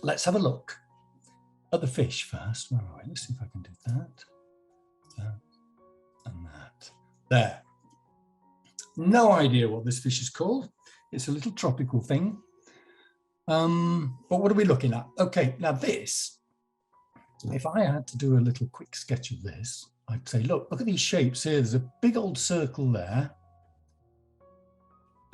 let's have a look at the fish first. Where are we? Let's see if I can do that. That and that. There. No idea what this fish is called. It's a little tropical thing. But what are we looking at? Okay, now this, if I had to do a little quick sketch of this, I'd say, look at these shapes here. There's a big old circle there.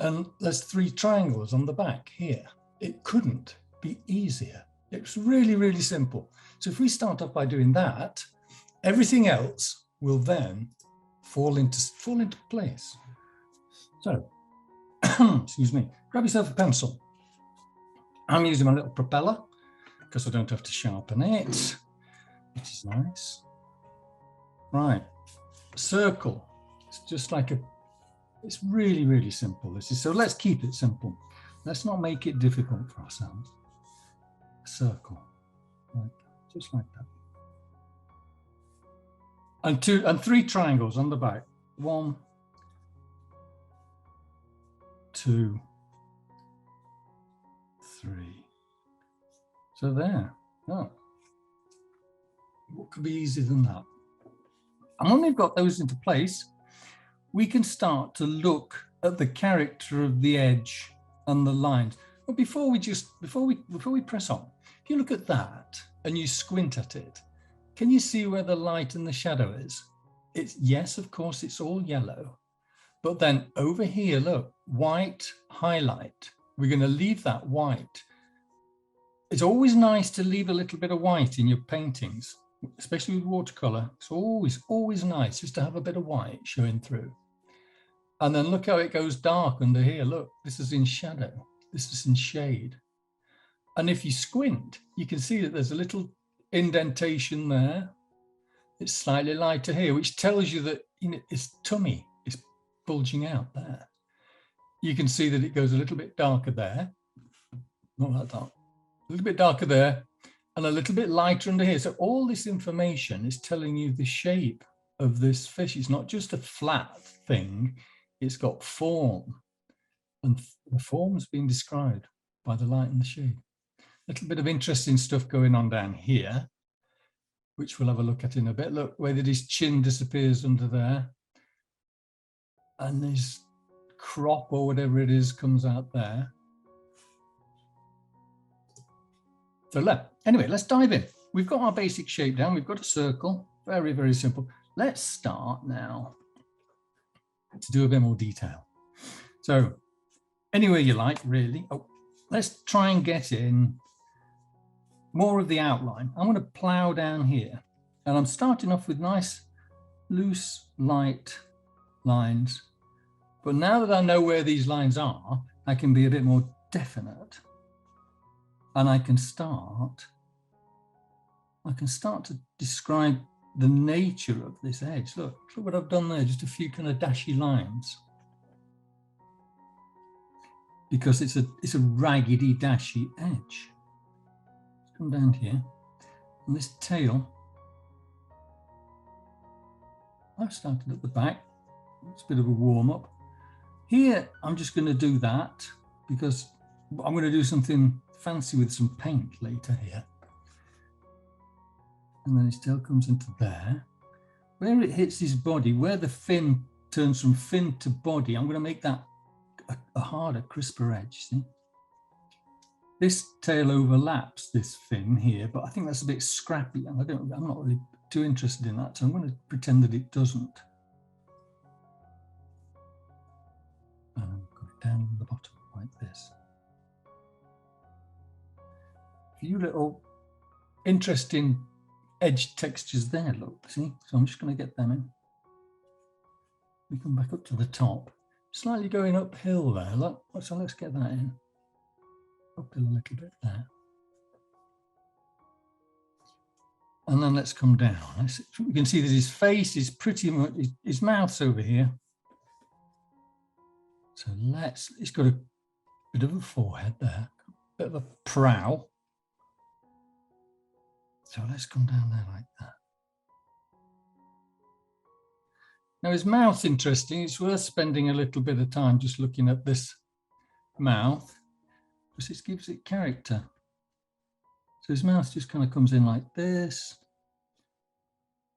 And there's 3 triangles on the back here. It couldn't be easier. It's really, really simple. So if we start off by doing that, everything else will then fall into place. So, excuse me, grab yourself a pencil. I'm using my little propeller because I don't have to sharpen it, which is nice. Right, circle. It's just like it's really, really simple. So let's keep it simple. Let's not make it difficult for ourselves. A circle, like that, just like that. And 3 triangles on the back. 1, 2, 3. So there. Oh. What could be easier than that? And when we've got those into place, we can start to look at the character of the edge and the lines. But before we press on, if you look at that and you squint at it, can you see where the light and the shadow is? Yes, of course, it's all yellow. But then over here, look, white highlight. We're going to leave that white. It's always nice to leave a little bit of white in your paintings, especially with watercolor. It's always nice just to have a bit of white showing through. And then look how it goes dark under here. Look, this is in shadow. This is in shade. And if you squint, you can see that there's a little indentation there. It's slightly lighter here, which tells you that its tummy is bulging out there. You can see that it goes a little bit darker there. Not that dark. A little bit darker there and a little bit lighter under here. So all this information is telling you the shape of this fish. It's not just a flat thing. It's got form. And the form's being described by the light and the shade. A little bit of interesting stuff going on down here, which we'll have a look at in a bit. Look, where his chin disappears under there. And his crop or whatever it is comes out there. So anyway, let's dive in. We've got our basic shape down. We've got a circle. Very, very simple. Let's start now to do a bit more detail. So anywhere you like, really. Oh, let's try and get in more of the outline. I'm going to plow down here. And I'm starting off with nice, loose, light lines. But now that I know where these lines are, I can be a bit more definite. And I can start to describe the nature of this edge. Look what I've done there, just a few kind of dashy lines. Because it's a raggedy, dashy edge. Let's come down here. And this tail, I've started at the back. It's a bit of a warm-up. Here, I'm just going to do that because I'm going to do something fancy with some paint later here. And then his tail comes into there. Where it hits his body, where the fin turns from fin to body, I'm going to make that a harder, crisper edge, see? This tail overlaps this fin here, but I think that's a bit scrappy, and I'm not really too interested in that, so I'm going to pretend that it doesn't. And I'm going down the bottom like this. A few little interesting edge textures there, look, see? So I'm just going to get them in. We come back up to the top. Slightly going uphill there, look. So let's get that in. Uphill a little bit there. And then let's come down. We can see that his face is pretty much, his mouth's over here. So it's got a bit of a forehead there, a bit of a prow. So let's come down there like that. Now his mouth's interesting. It's worth spending a little bit of time just looking at this mouth because it gives it character. So his mouth just kind of comes in like this,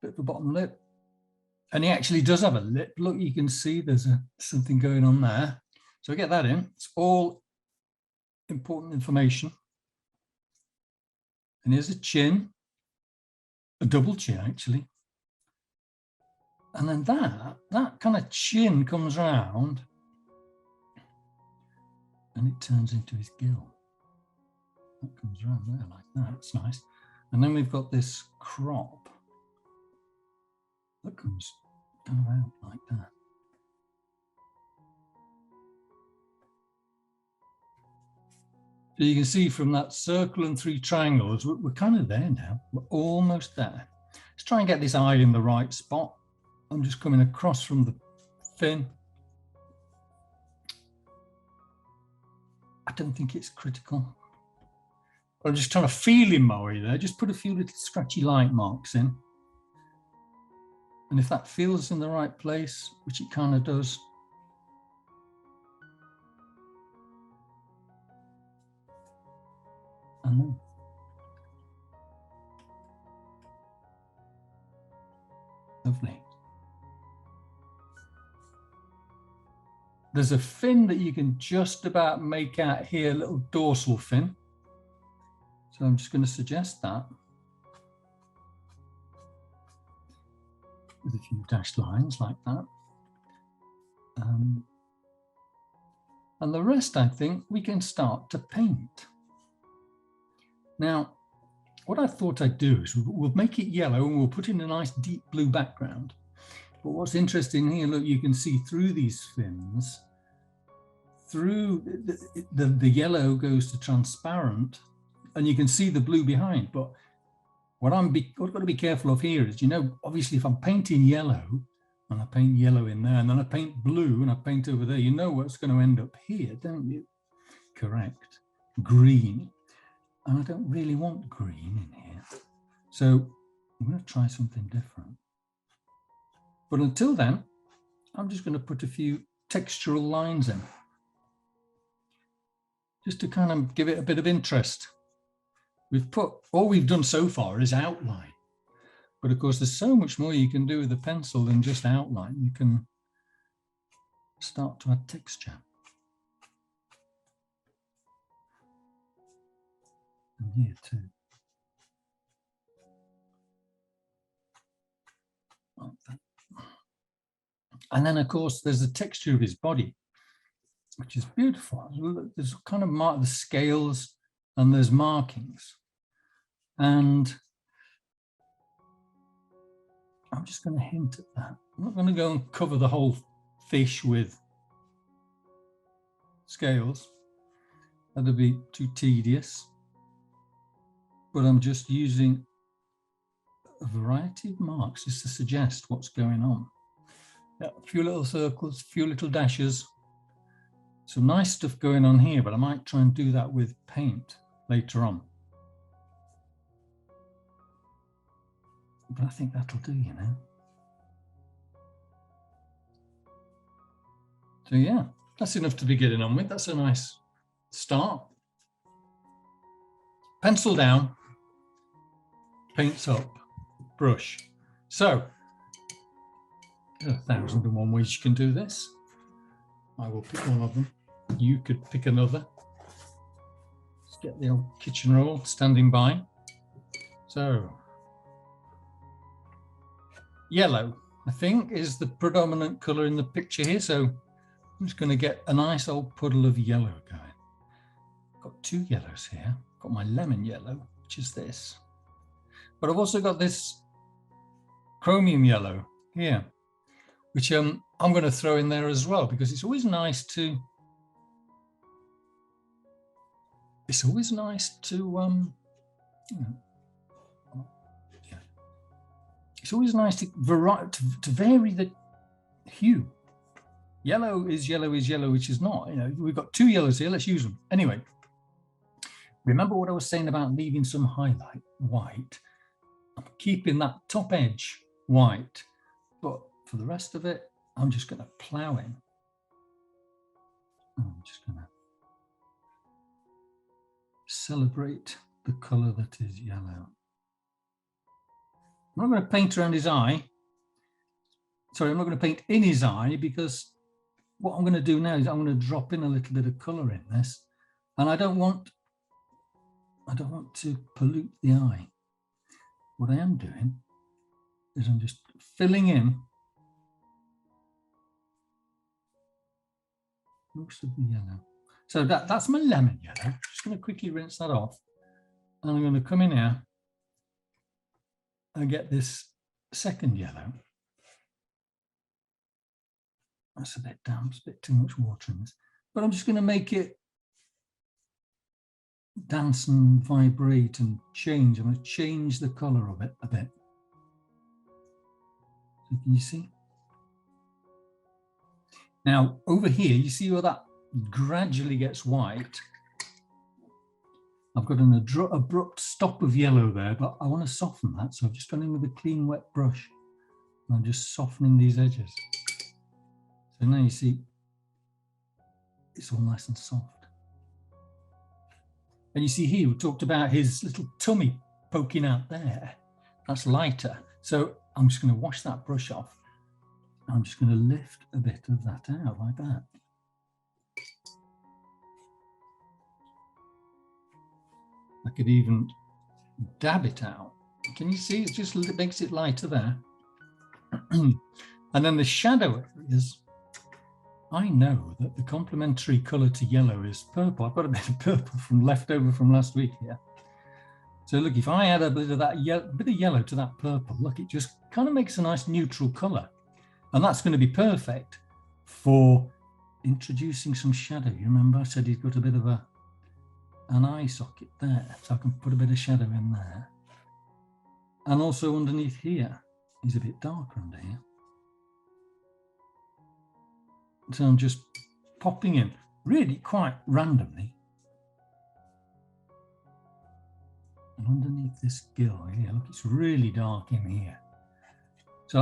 bit of a bottom lip. And he actually does have a lip. Look, you can see there's something going on there. So I get that in. It's all important information. And here's a chin, a double chin actually. And then that kind of chin comes round and it turns into his gill. That comes around there like that. It's nice. And then we've got this crop that comes kind of out like that. So you can see from that circle and 3 triangles, we're kind of there now. We're almost there. Let's try and get this eye in the right spot. I'm just coming across from the fin. I don't think it's critical. I'm just trying to feel in my way there. Just put a few little scratchy light marks in. And if that feels in the right place, which it kind of does, and then lovely. There's a fin that you can just about make out here, a little dorsal fin. So I'm just going to suggest that with a few dashed lines like that. And the rest, I think, we can start to paint. Now, what I thought I'd do is we'll make it yellow and we'll put in a nice deep blue background. But what's interesting here, look, you can see through these fins, through the yellow goes to transparent, and you can see the blue behind. But what I've got to be careful of here is, you know, obviously if I'm painting yellow, and I paint yellow in there, and then I paint blue and I paint over there, you know what's going to end up here, don't you? Correct. Green. And I don't really want green in here. So I'm going to try something different. But until then, I'm just going to put a few textural lines in, just to kind of give it a bit of interest. All we've done so far is outline. But of course, there's so much more you can do with a pencil than just outline. You can start to add texture. And here too. Like that. And then, of course, there's the texture of his body, which is beautiful. There's kind of the scales and there's markings. And I'm just going to hint at that. I'm not going to go and cover the whole fish with scales. That'd be too tedious. But I'm just using a variety of marks just to suggest what's going on. Yeah, a few little circles, a few little dashes. Some nice stuff going on here, but I might try and do that with paint later on. But I think that'll do, you know. So yeah, that's enough to be getting on with. That's a nice start. Pencil down, paints up, brush. So, there are 1,001 ways you can do this. I will pick one of them. You could pick another. Let's get the old kitchen roll standing by. So, yellow, I think, is the predominant colour in the picture here. So I'm just going to get a nice old puddle of yellow going. I've got 2 yellows here. I've got my lemon yellow, which is this. But I've also got this chromium yellow here, which I'm going to throw in there as well, because it's always nice to, you know, yeah. It's always nice to vary the hue. Yellow is yellow, which is not, you know, we've got 2 yellows here, let's use them. Anyway, remember what I was saying about leaving some highlight white? I'm keeping that top edge white, but for the rest of it, I'm just going to plow in. I'm just going to celebrate the colour that is yellow. I'm not going to paint around his eye. Sorry, I'm not going to paint in his eye, because what I'm going to do now is I'm going to drop in a little bit of colour in this, and I don't want to pollute the eye. What I am doing is I'm just filling in most of the yellow. So that's my lemon yellow. I'm just going to quickly rinse that off, and I'm going to come in here and get this second yellow. That's a bit damp, it's a bit too much water in this, but I'm just going to make it dance and vibrate and change. I'm going to change the colour of it a bit. So can you see? Now over here, you see where that gradually gets white. I've got an abrupt stop of yellow there, but I want to soften that. So I've just gone in with a clean wet brush, and I'm just softening these edges. So now you see it's all nice and soft. And you see here, we talked about his little tummy poking out there. That's lighter. So I'm just going to wash that brush off. I'm just going to lift a bit of that out like that. I could even dab it out. Can you see? It just makes it lighter there. And then the shadow areas, I know that the complementary colour to yellow is purple. I've got a bit of purple from leftover from last week here. So look, if I add a bit of that bit of yellow to that purple, look, it just kind of makes a nice neutral colour. And that's going to be perfect for introducing some shadow. You remember I said he's got a bit of an eye socket there, so I can put a bit of shadow in there. And also underneath here, he's a bit darker under here. So I'm just popping in, really quite randomly. And underneath this gill here, look, it's really dark in here. So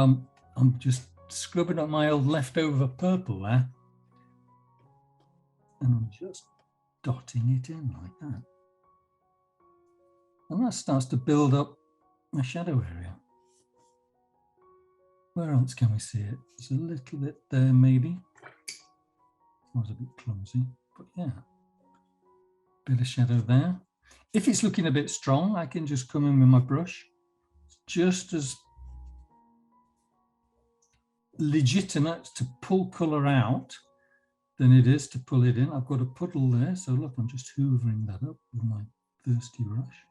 I'm just scrubbing up my old leftover purple there. And I'm just dotting it in like that. And that starts to build up my shadow area. Where else can we see it? It's a little bit there maybe. That was a bit clumsy, but yeah. Bit of shadow there. If it's looking a bit strong, I can just come in with my brush. It's just as legitimate to pull colour out than it is to pull it in. I've got a puddle there, so look, I'm just hoovering that up with my thirsty brush.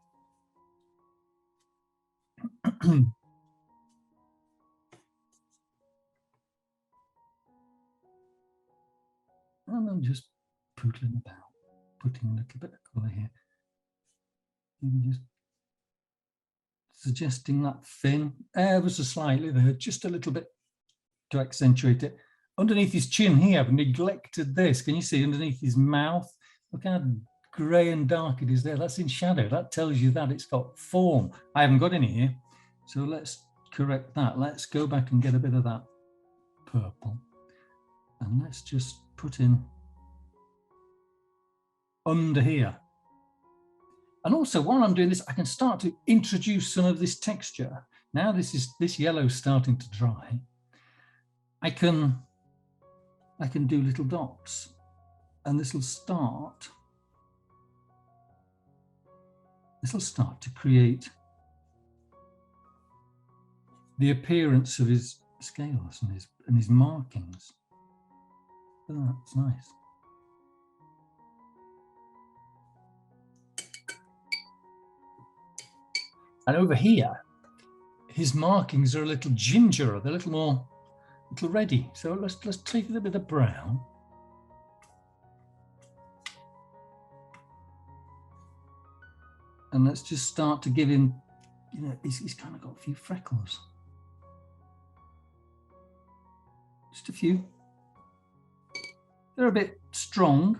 And I'm just pootling about, putting a little bit of colour here. Even just suggesting that fin ever so slightly there, just a little bit to accentuate it. Underneath his chin here, I've neglected this. Can you see underneath his mouth? Look how grey and dark it is there. That's in shadow. That tells you that it's got form. I haven't got any here. So let's correct that. Let's go back and get a bit of that purple. And let's just put in under here. And also while I'm doing this, I can start to introduce some of this texture. Now this yellow is starting to dry. I can do little dots, and this will start to create the appearance of his scales and his markings. Oh, that's nice. And over here, his markings are a little gingerer, they're a little reddy. So let's take a little bit of brown. And let's just start to give him, you know, he's kind of got a few freckles. Just a few. They're a bit strong.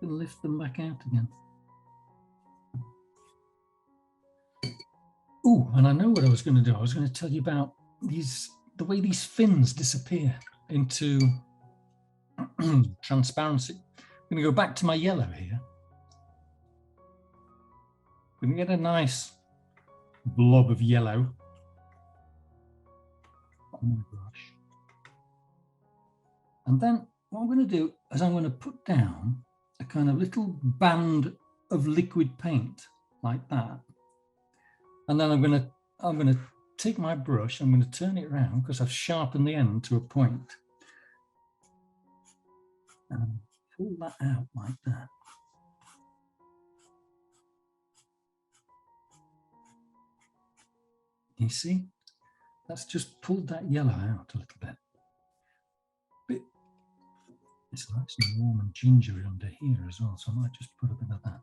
I'm going to lift them back out again. Oh, and I know what I was going to do. I was going to tell you about the way these fins disappear into transparency. I'm going to go back to my yellow here. we get a nice blob of yellow on my brush. And then what I'm going to do is I'm going to put down a kind of little band of liquid paint like that. And then I'm going to take my brush, I'm going to turn it around because I've sharpened the end to a point. And pull that out like that. You see, that's just pulled that yellow out a little bit. It's nice and warm and gingery under here as well, so I might just put a bit of that.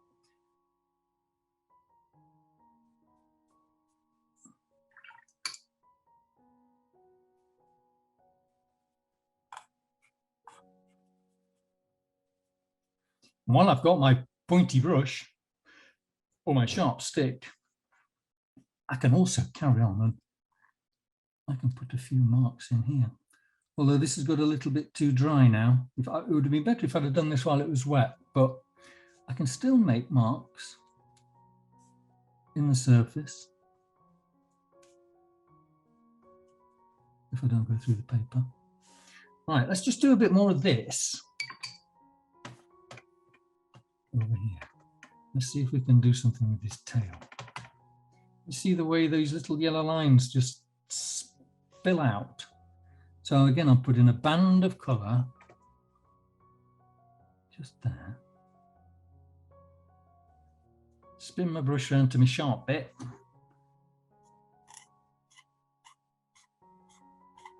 And while I've got my pointy brush or my sharp stick, I can also carry on and I can put a few marks in here. Although this has got a little bit too dry now. It would have been better if I'd have done this while it was wet, but I can still make marks in the surface if I don't go through the paper. Right, let's just do a bit more of this over here. Let's see if we can do something with this tail. You see the way those little yellow lines just spill out. So again, I'll put in a band of colour just there. Spin my brush around to my sharp bit.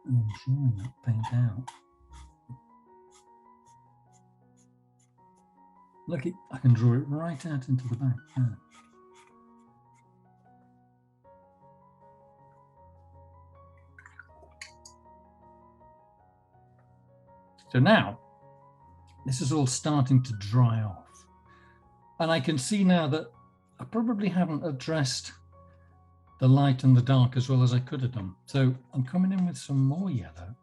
And I'm drawing that paint out. Look, I can draw it right out into the back there. So now, this is all starting to dry off. And I can see now that I probably haven't addressed the light and the dark as well as I could have done. So I'm coming in with some more yellow.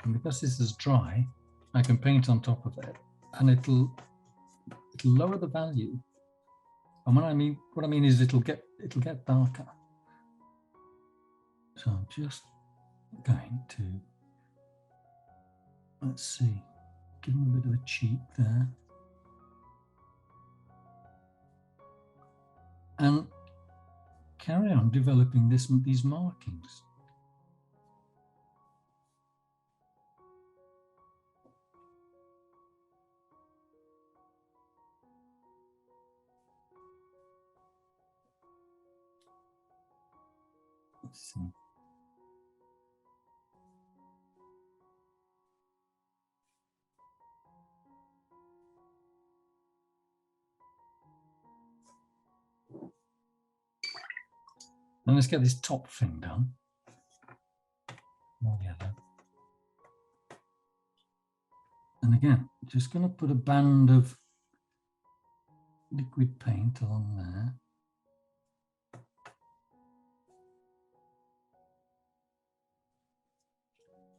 And because this is dry, I can paint on top of it. And it'll lower the value. And what I mean is it'll get darker. So I'm just going to, let's see, give him a bit of a cheek there. And carry on developing these markings. Let's see. And let's get this top thing done. More yellow. And again, just going to put a band of liquid paint along there.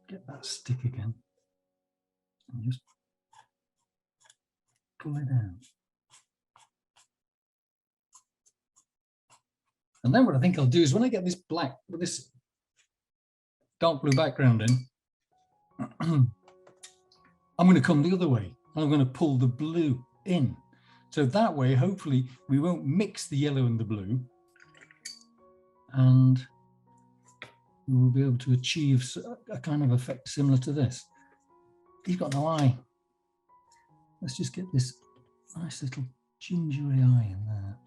Get that stick again. And just pull it out. And then what I think I'll do is when I get this black, with this dark blue background in, I'm going to come the other way. I'm going to pull the blue in. So that way, hopefully, we won't mix the yellow and the blue. And we will be able to achieve a kind of effect similar to this. He's got no eye. Let's just get this nice little gingery eye in there.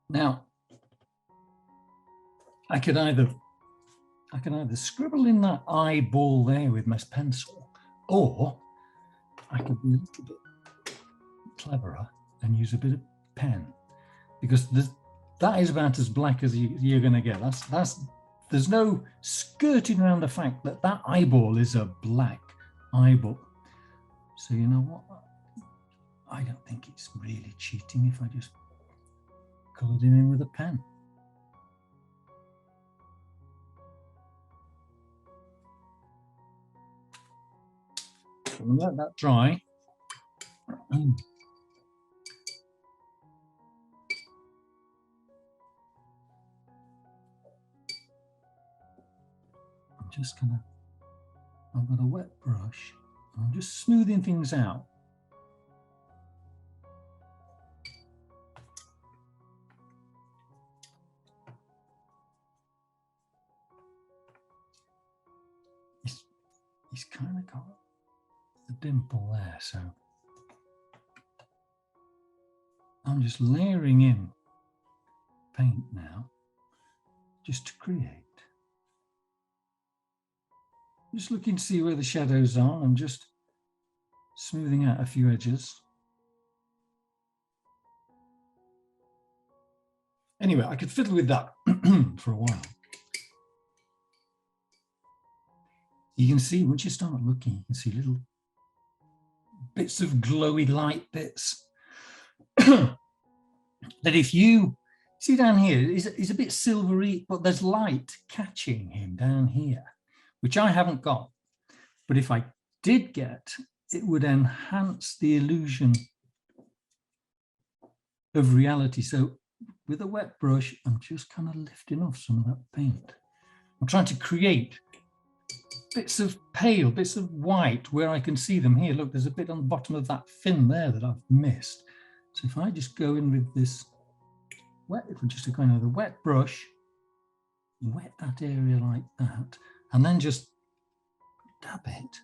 Now, I could either scribble in that eyeball there with my pencil, or I could be a little bit cleverer and use a bit of pen, because that is about as black as you're going to get. There's no skirting around the fact that that eyeball is a black eyeball. So you know what? I don't think it's really cheating if I just coloured him in with a pen. We'll let that dry. I'm just gonna, I've got a wet brush. I'm just smoothing things out. He's kind of got the dimple there, so I'm just layering in paint now, just to create. Just looking to see where the shadows are. I'm just smoothing out a few edges. Anyway, I could fiddle with that for a while. You can see, once you start looking, you can see little bits of glowy light bits. That if you see down here, he's a bit silvery, but there's light catching him down here, which I haven't got. But if I did get, it would enhance the illusion of reality. So with a wet brush, I'm just kind of lifting off some of that paint. I'm trying to create bits of pale, bits of white where I can see them here. Look, there's a bit on the bottom of that fin there that I've missed. So if I just go in with this wet, if we just go in with a wet brush, wet that area like that, and then just dab it.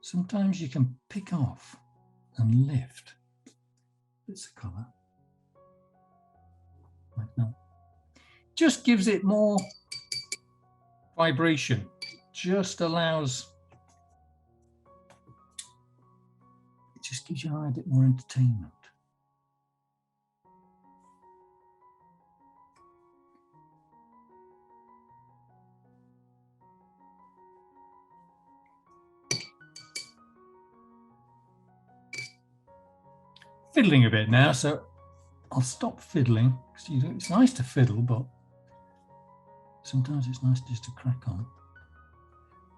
Sometimes you can pick off and lift bits of colour like that. Just gives it more vibration. Just allows, it just gives your eye a bit more entertainment. Fiddling a bit now, so I'll stop fiddling. It's nice to fiddle, but sometimes it's nice just to crack on.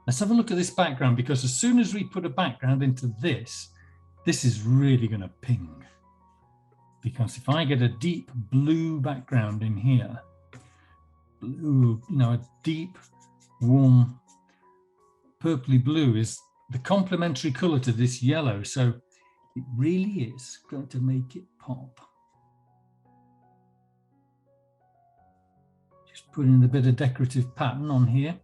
Let's have a look at this background, because as soon as we put a background into this, this is really going to ping. Because if I get a deep blue background in here, blue, you know, a deep, warm, purpley blue is the complementary colour to this yellow. So it really is going to make it pop. Just putting a bit of decorative pattern on here.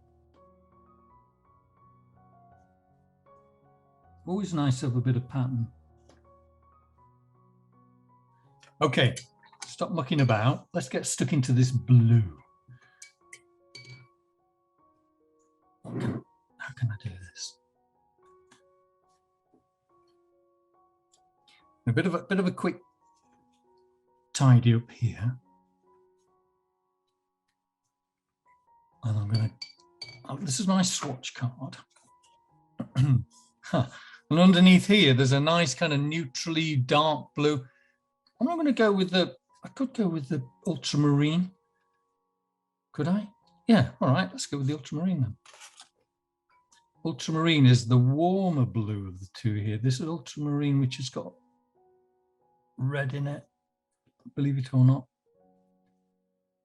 Always nice to have a bit of pattern. Okay, stop mucking about. Let's get stuck into this blue. How can I do this? A bit of a quick tidy up here. And I'm going to, oh, this is my swatch card. And underneath here, there's a nice kind of neutrally dark blue. I'm not going to go with the, I could go with the ultramarine. Could I? Yeah, all right, let's go with the ultramarine then. Ultramarine is the warmer blue of the two here. This is ultramarine, which has got red in it, believe it or not.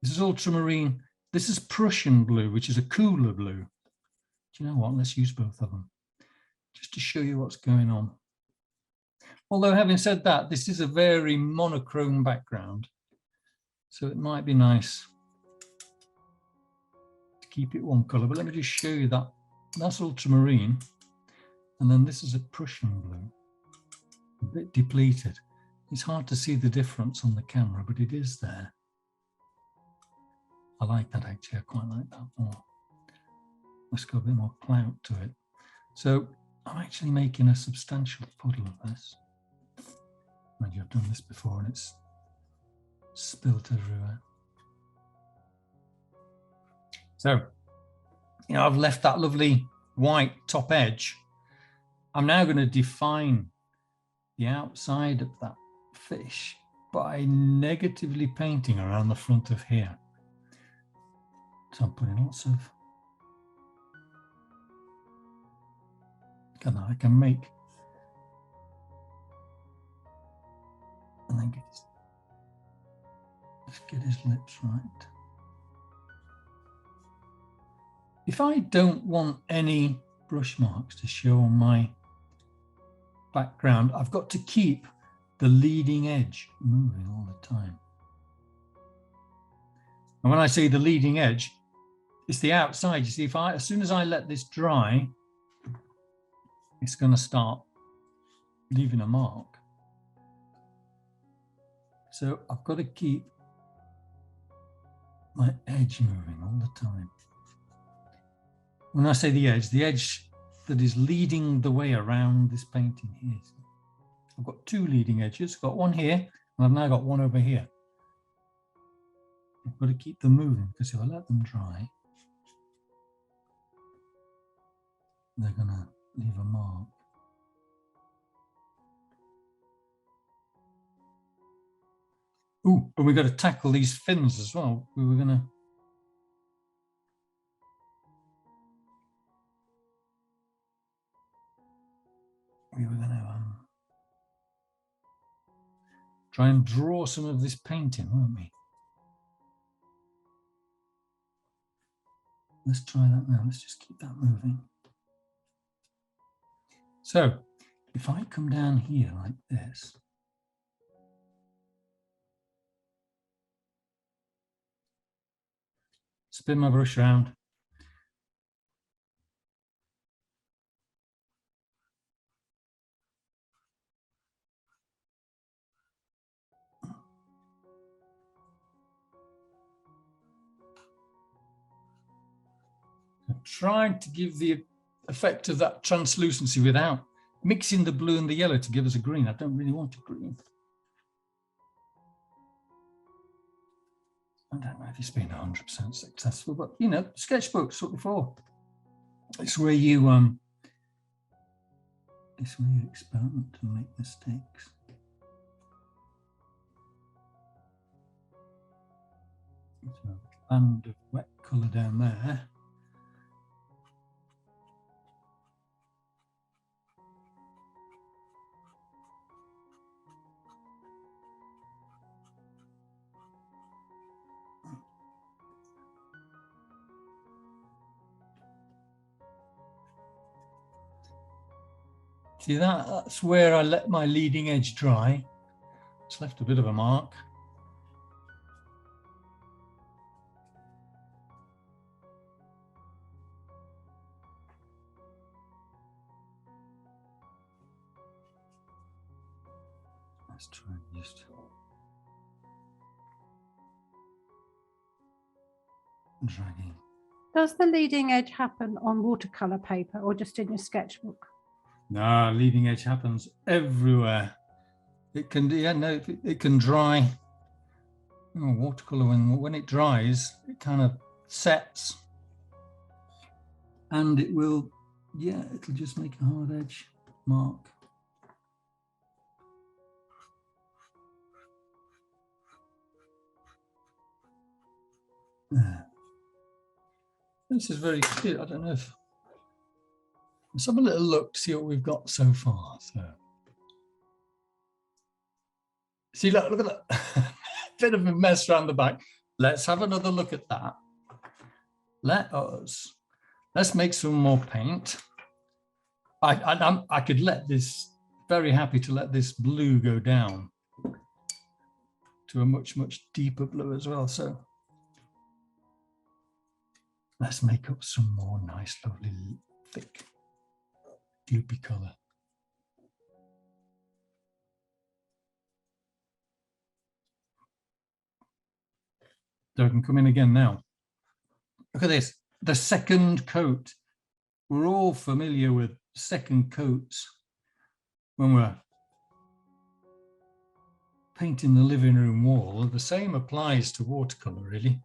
This is ultramarine. This is Prussian blue, which is a cooler blue. Do you know what? Let's use both of them just to show you what's going on. Although having said that, this is a very monochrome background, so it might be nice to keep it one color. But let me just show you that. That's ultramarine, and then this is a Prussian blue, a bit depleted. It's hard to see the difference on the camera, but it is there. I like that actually, I quite like that more. Let's go a bit more clout to it. So I'm actually making a substantial puddle of this. Mind you, I've done this before and it's spilt everywhere. So, you know, I've left that lovely white top edge. I'm now going to define the outside of that fish by negatively painting around the front of here. So I'm putting lots of, I can make, and then let's get his lips right. If I don't want any brush marks to show on my background, I've got to keep the leading edge moving all the time. And when I say the leading edge, it's the outside. You see, as soon as I let this dry, it's going to start leaving a mark. So I've got to keep my edge moving all the time. When I say the edge that is leading the way around this painting here. I've got two leading edges. I've got one here, and I've now got one over here. I've got to keep them moving, because if I let them dry, they're going to leave a mark. Ooh, but we've got to tackle these fins as well. We were going to try and draw some of this painting, weren't we? Let's try that now. Let's just keep that moving. So if I come down here like this, spin my brush around, I'm trying to give the effect of that translucency without mixing the blue and the yellow to give us a green. I don't really want a green. I don't know if it's been 100% successful, but you know, sketchbooks, what before? It's where you experiment and make mistakes. So a band of wet colour down there. See that's where I let my leading edge dry. It's left a bit of a mark. Let's try and just dragging. Does the leading edge happen on watercolor paper or just in your sketchbook? No, leading edge happens everywhere. It can, yeah, no, it can dry. You know, watercolor, when it dries, it kind of sets, and it will, yeah, it'll just make a hard edge mark. There. This is very cute. I don't know if, let's have a little look to see what we've got so far. So, see, look at that. Bit of a mess around the back. Let's have another look at that. Let's make some more paint. I could let this, very happy to let this blue go down to a much, much deeper blue as well. So let's make up some more nice, lovely, thick, gloopy color. So I can come in again now. Look at this, the second coat. We're all familiar with second coats when we're painting the living room wall. The same applies to watercolor, really.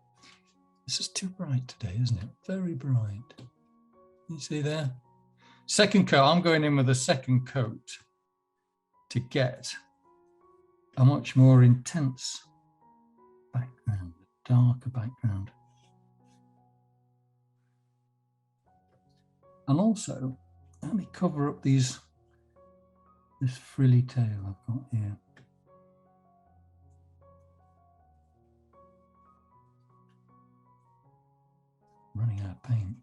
This is too bright today, isn't it? Very bright. You see there? Second coat, I'm going in with a second coat to get a much more intense background, a darker background. And also, let me cover up this frilly tail I've got here. Running out of paint.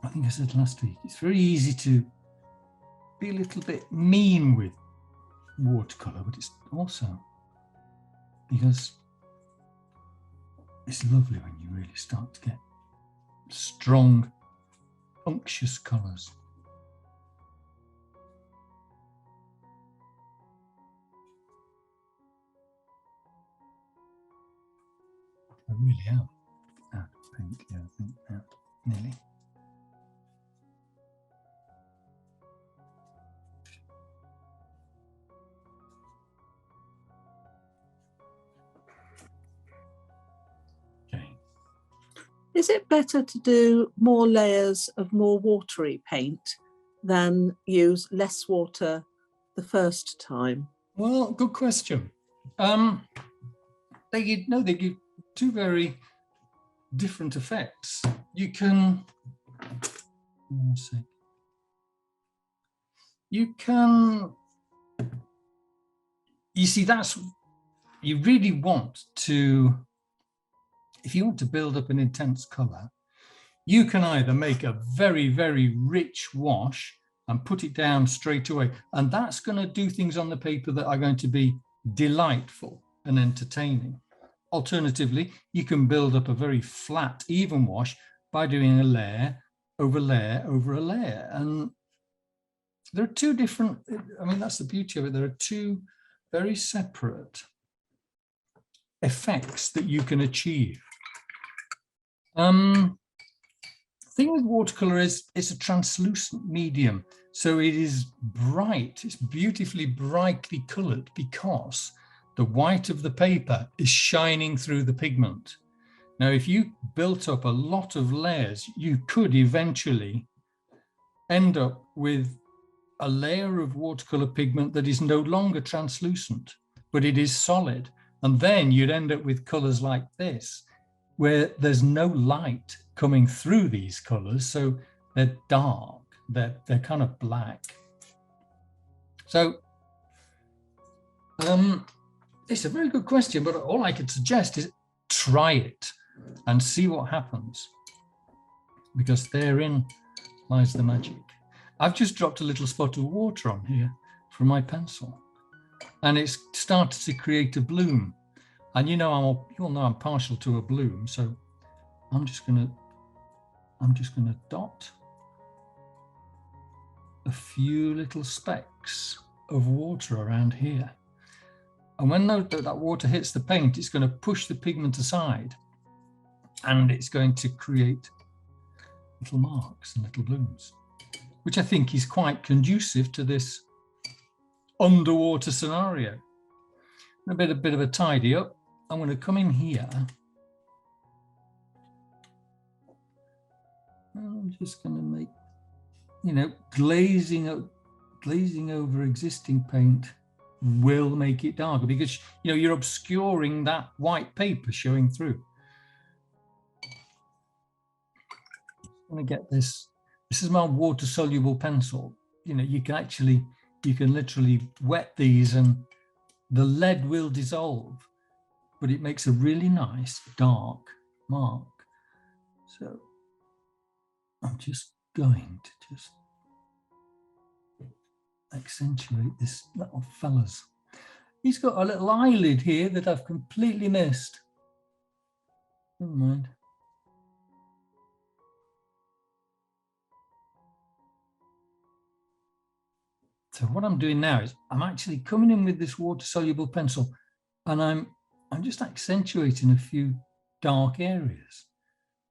I think I said last week, it's very easy to be a little bit mean with watercolor, but it's also because it's lovely when you really start to get strong, unctuous colors. I really am out of paint here, I think now, nearly. Okay. Is it better to do more layers of more watery paint than use less water the first time? Well, good question. They give two very different effects. You can, one sec. You see, you really want to, if you want to build up an intense color, you can either make a very, very rich wash and put it down straight away. And that's going to do things on the paper that are going to be delightful and entertaining. Alternatively, you can build up a very flat, even wash by doing a layer over layer over a layer. And there are two different, I mean, that's the beauty of it. There are two very separate effects that you can achieve. The thing with watercolor is it's a translucent medium. So it is bright, it's beautifully brightly colored because the white of the paper is shining through the pigment. Now, if you built up a lot of layers, you could eventually end up with a layer of watercolor pigment that is no longer translucent, but it is solid. And then you'd end up with colors like this, where there's no light coming through these colors. So they're dark, they're kind of black. So it's a very good question, but all I could suggest is try it and see what happens, because therein lies the magic. I've just dropped a little spot of water on here from my pencil, and it's started to create a bloom. And you all know I'm partial to a bloom, so I'm just gonna dot a few little specks of water around here. And when that water hits the paint, it's going to push the pigment aside, and it's going to create little marks and little blooms, which I think is quite conducive to this underwater scenario. A bit of a tidy up. I'm going to come in here. I'm just going to make, glazing over existing paint will make it darker, because you're obscuring that white paper showing through. I'm going to get this. This is my water soluble pencil. You can literally wet these and the lead will dissolve, but it makes a really nice dark mark. So I'm just going to accentuate this little fella's. He's got a little eyelid here that I've completely missed. Never mind. So what I'm doing now is I'm actually coming in with this water-soluble pencil, and I'm just accentuating a few dark areas,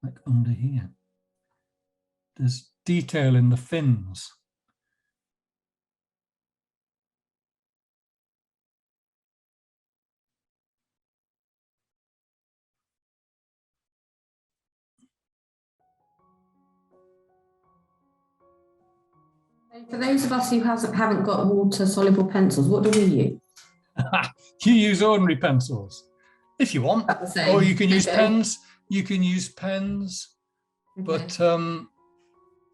like under here. There's detail in the fins. For those of us who haven't got water-soluble pencils, what do we use? You use ordinary pencils if you want, About the same. or you can use Okay. pens. You can use pens, but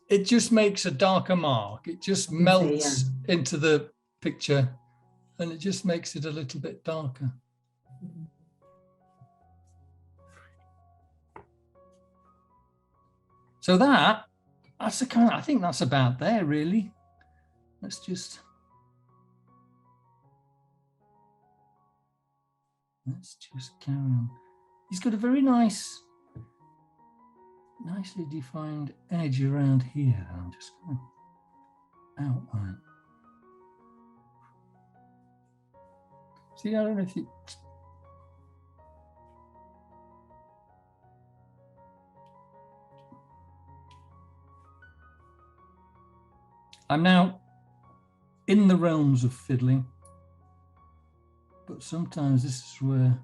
it just makes a darker mark. It just melts into the picture, and it just makes it a little bit darker. So that's the kind. I think that's about there, really. Let's just carry on. He's got a very nicely defined edge around here. I'm just going to outline. See, I don't know if you. I'm now in the realms of fiddling, but sometimes this is where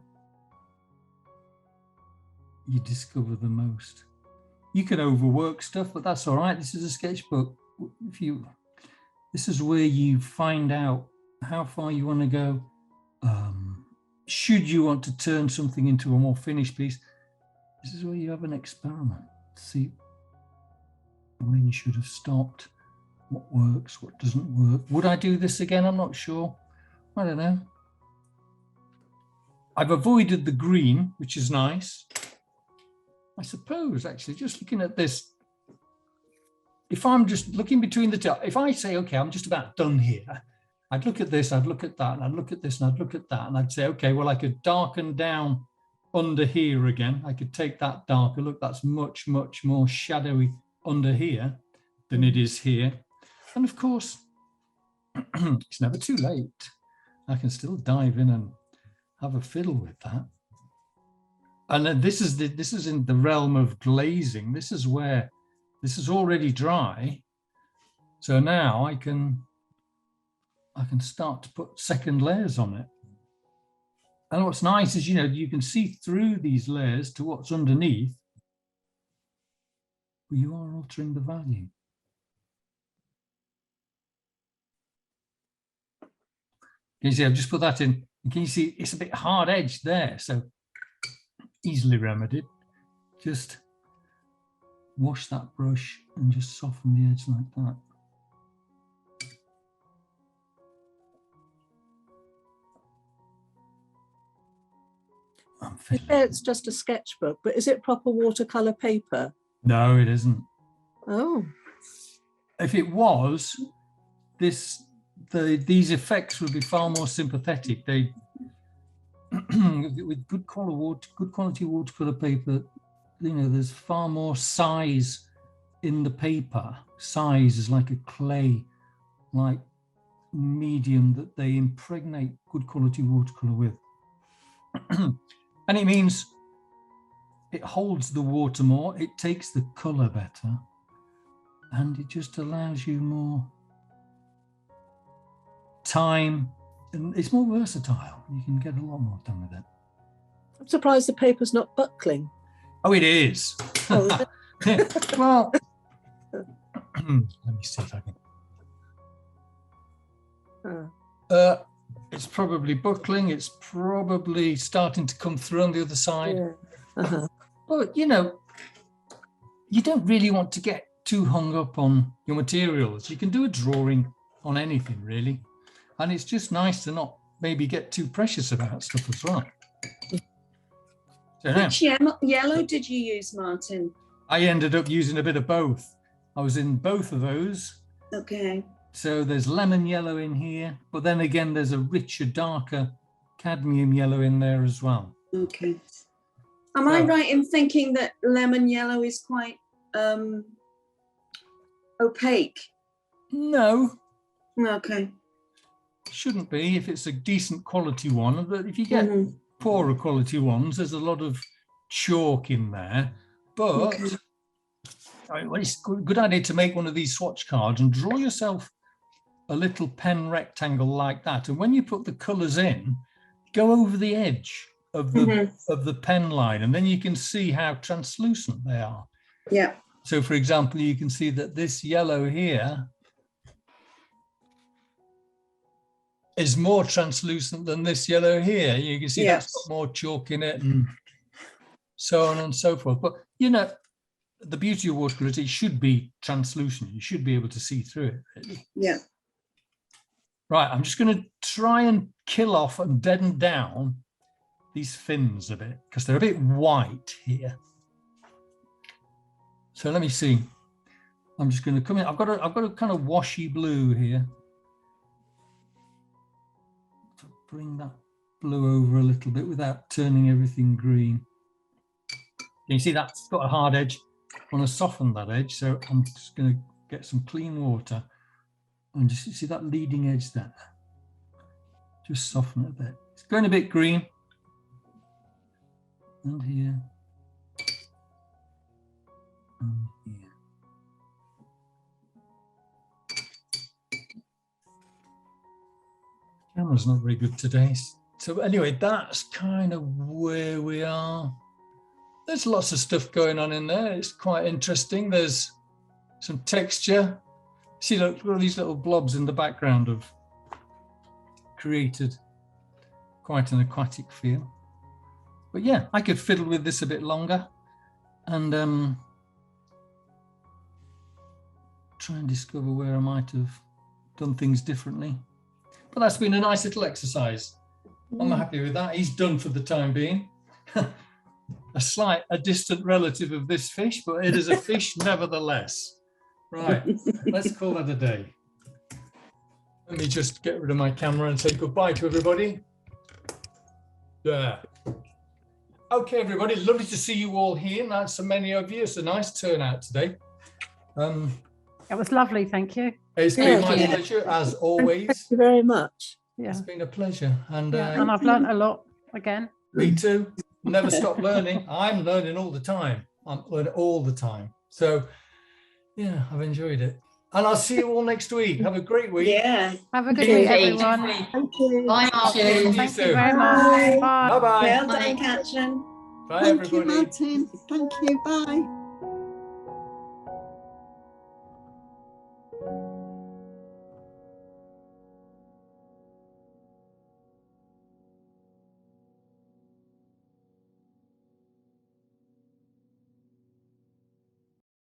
you discover the most. You can overwork stuff, but that's all right. This is a sketchbook. This is where you find out how far you want to go. Should you want to turn something into a more finished piece, this is where you have an experiment to see where you should have stopped. What works, what doesn't work. Would I do this again? I'm not sure. I don't know. I've avoided the green, which is nice. I suppose, actually, just looking at this, if I'm just looking between the two, if I say, okay, I'm just about done here, I'd look at this, I'd look at that, and I'd look at this, and I'd look at that, and I'd say, okay, well, I could darken down under here again. I could take that darker. Look, that's much, much more shadowy under here than it is here. And of course, it's never too late. I can still dive in and have a fiddle with that. And then this is in the realm of glazing. This is where this is already dry. So now I can start to put second layers on it. And what's nice is, you can see through these layers to what's underneath, but you are altering the value. Can you see, I've just put that in. And can you see it's a bit hard edged there? So easily remedied. Just wash that brush and just soften the edge like that. It's just a sketchbook, but is it proper watercolor paper? No, it isn't. Oh. If it was, these effects would be far more sympathetic. They, with good quality watercolor paper, there's far more size in the paper. Size is like a clay-like medium that they impregnate good quality watercolor with. And it means it holds the water more, it takes the color better, and it just allows you more time, and it's more versatile. You can get a lot more done with it. I'm surprised the paper's not buckling. Oh, it is. Oh, Well, let me see if I can. It's probably buckling. It's probably starting to come through on the other side. yeah. But, you don't really want to get too hung up on your materials. You can do a drawing on anything, really. And it's just nice to not maybe get too precious about stuff as well. So now, Which yellow did you use, Martin? I ended up using a bit of both. I was in both of those. Okay. So there's lemon yellow in here, but then again, there's a richer, darker cadmium yellow in there as well. Okay. Am I right in thinking that lemon yellow is quite opaque? No, Okay. shouldn't be if it's a decent quality one. But if you get poorer quality ones, there's a lot of chalk in there. But it's a good idea to make one of these swatch cards and draw yourself a little pen rectangle like that. And when you put the colours in, go over the edge of the pen line, and then you can see how translucent they are. Yeah. So, for example, you can see that this yellow here is more translucent than this yellow here. You can see that's got more chalk in it and so on and so forth. But, you know, the beauty of watercolour is it should be translucent. You should be able to see through it, really. Yeah. Right, I'm just going to try and kill off and deaden down these fins a bit because they're a bit white here. So let me see. I'm just going to come in. I've got a kind of washy blue here. So bring that blue over a little bit without turning everything green. You see that's got a hard edge. I want to soften that edge, so I'm just going to get some clean water and just see that leading edge there. Just soften it a bit. It's going a bit green. And here. And here. Camera's not very good today. So anyway, that's kind of where we are. There's lots of stuff going on in there. It's quite interesting. There's some texture. See, look at these little blobs in the background have created quite an aquatic feel. But yeah, I could fiddle with this a bit longer and try and discover where I might have done things differently. But that's been a nice little exercise. I'm happy with that. He's done for the time being. A distant relative of this fish, but it is a fish nevertheless. Right, let's call that a day. Let me just get rid of my camera and say goodbye to everybody. There. Okay, everybody, lovely to see you all here. Nice, so many of you. It's a nice turnout today. It was lovely, thank you. It's been my pleasure, as always. Thank you very much. Yeah. It's been a pleasure. And I've learned a lot again. me too. Never stop learning. I'm learning all the time. I'm learning all the time. So, yeah, I've enjoyed it. And I'll see you all next week. Have a great week. Yeah. Have a good Indeed. week, everyone. Thank you. Bye, Martin. Thank you soon. very much. Bye. Bye-bye. Well done, Katrin. Bye, Thank everybody. you, Martin. Thank you. Bye.